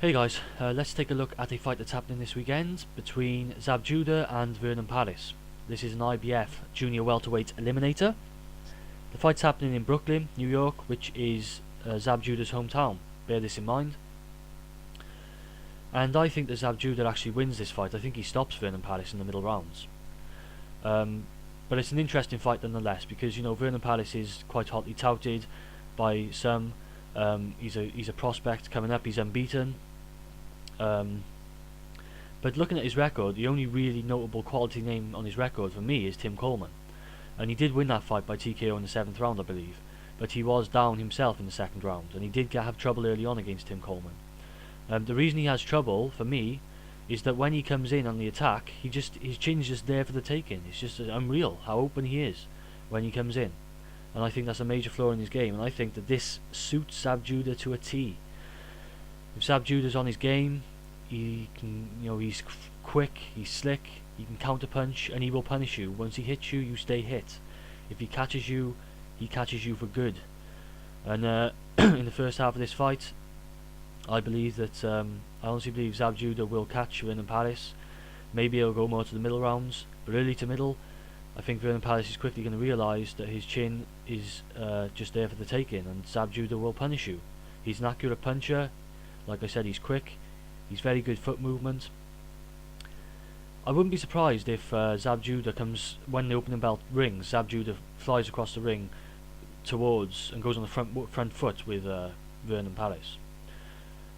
Hey guys, let's take a look at a fight that's happening this weekend between Zab Judah and Vernon Paris. This is an IBF Junior Welterweight Eliminator. The fight's happening in Brooklyn, New York, which is Zab Judah's hometown. Bear this in mind. And I think that Zab Judah actually wins this fight. I think he stops Vernon Paris in the middle rounds. But it's an interesting fight nonetheless, because Vernon Paris is quite hotly touted by some. He's a prospect coming up. He's unbeaten. But looking at his record, the only really notable quality name on his record for me is Tim Coleman, and he did win that fight by TKO in the 7th round, I believe. But he was down himself in the 2nd round, and he did have trouble early on against Tim Coleman. The reason he has trouble for me is that when he comes in on the attack, his chin's just there for the taking. It's just unreal how open he is when he comes in, and I think that's a major flaw in his game. And I think that this suits Zab Judah to a T. If Zab Judah's on his game, he can, he's quick, he's slick, he can counter punch, and he will punish you. Once he hits you, you stay hit. If he catches you for good. And in the first half of this fight, I believe that I honestly believe Zab Judah will catch Vernon Paris. Maybe he'll go more to the middle rounds, but early to middle, I think Vernon Paris is quickly going to realise that his chin is just there for the taking, and Zab Judah will punish you. He's an accurate puncher. Like I said, he's quick. He's very good foot movement. I wouldn't be surprised if Zab Judah comes, when the opening bell rings, Zab Judah flies across the ring towards and goes on the front foot with Vernon Paris.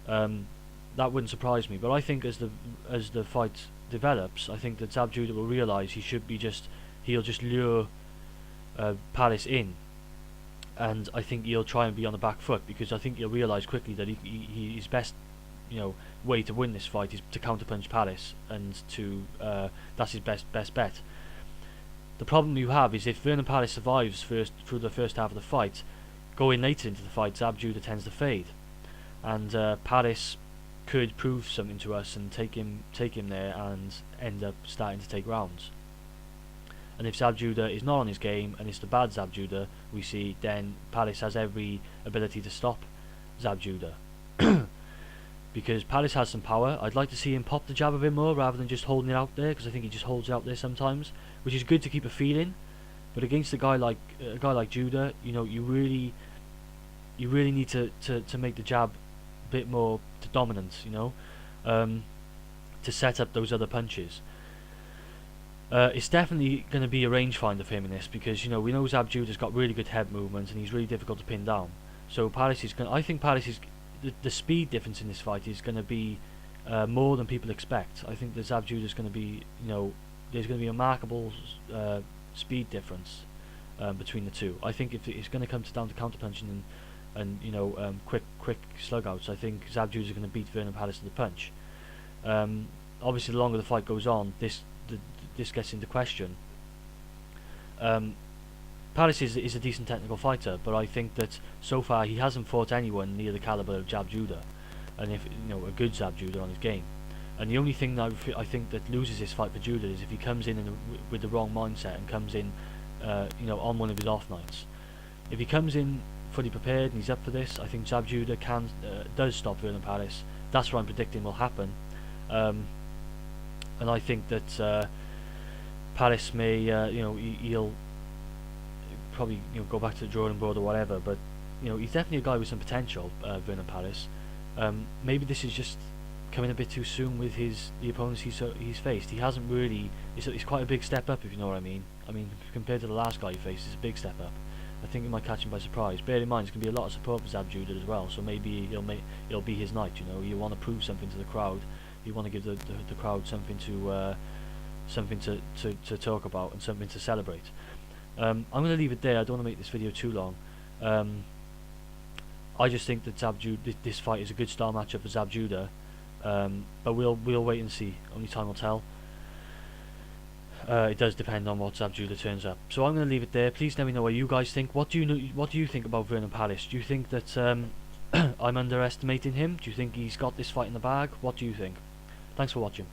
That wouldn't surprise me. But I think as the fight develops, I think that Zab Judah will realise he'll just lure Paris in. And I think he'll try and be on the back foot, because I think he'll realise quickly that his best way to win this fight is to counterpunch Paris, and that's his best bet. The problem you have is if Vernon Paris survives through the first half of the fight, going later into the fight, Zab Judah tends to fade, and Paris could prove something to us and take him there and end up starting to take rounds. And if Zab Judah is not on his game, and it's the bad Zab Judah we see, then Paris has every ability to stop Zab Judah. Because Paris has some power. I'd like to see him pop the jab a bit more rather than just holding it out there, because I think he just holds it out there sometimes, which is good to keep a feeling. But against a guy like Judah, you really need to make the jab a bit more dominant, to set up those other punches. It's definitely going to be a rangefinder for him in this, because we know Zab Judah's got really good head movement and he's really difficult to pin down. So I think Paris is the speed difference in this fight is going to be more than people expect. I think that Zab Judah's going to be there's going to be a remarkable speed difference between the two. I think if it's going to come down to counterpunching and quick slugouts, I think Zab Judah's going to beat Vernon Paris to the punch. Obviously, the longer the fight goes on, this gets into question. Paris is a decent technical fighter, but I think that so far he hasn't fought anyone near the caliber of Zab Judah, and if a good Zab Judah on his game. And the only thing that I think that loses this fight for Judah is if he comes in with the wrong mindset and comes in on one of his off nights. If he comes in fully prepared and he's up for this, I think Zab Judah does stop Vernon Paris. That's what I'm predicting will happen. And I think that Paris may, he'll probably go back to the drawing board or whatever. But he's definitely a guy with some potential, Vernon Paris. Maybe this is just coming a bit too soon with the opponents he's faced. He hasn't really. It's quite a big step up, if you know what I mean. I mean, compared to the last guy he faced, it's a big step up. I think it might catch him by surprise. Bear in mind, there's going to be a lot of support for Zab Judah as well. So maybe it'll be his night. You want to prove something to the crowd. You want to give the crowd something to talk about and something to celebrate. I'm going to leave it there. I don't want to make this video too long. I just think that this fight is a good style matchup for Zab Judah, but we'll wait and see. Only time will tell. It does depend on what Zab Judah turns up. So I'm going to leave it there. Please let me know what you guys think. What do you think about Vernon Paris? Do you think that I'm underestimating him? Do you think he's got this fight in the bag? What do you think? Thanks for watching.